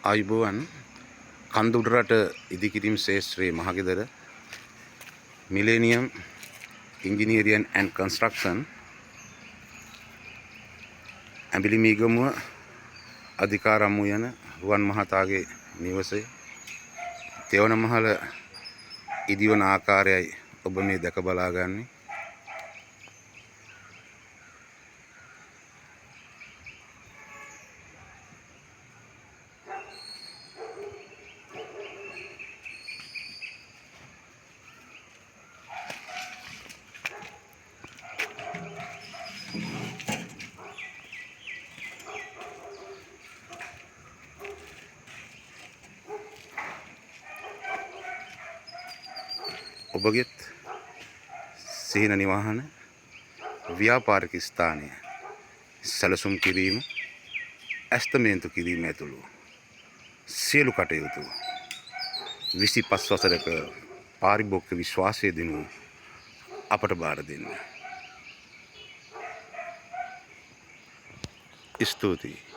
ආයුබෝවන් කන්දුඩරට ඉදිකිරීම් ශේෂ්ත්‍රයේ මහගෙදර millennium ඉංජිනීරියන් and construction ඇඹිලිමීගමුව අධිකාරම්මු යන රුවන් මහතාගේ නිවසේ තෙවනමහල ඉදිවන ආකාරයයි ඔබ මේ දැක බලාගන්නේ. ඔබගෙත් සිහින නිවාහන ව්‍යාපාරික ස්ථානය සැලසුම් කිරීම ඇස්තමේන්තු කිරීම ඇතුළු සියලු කටයුතු 25 වසරක පාරිභෝගික විශ්වාසය දිනු අපට බාර දෙන්න. ස්තුතියි.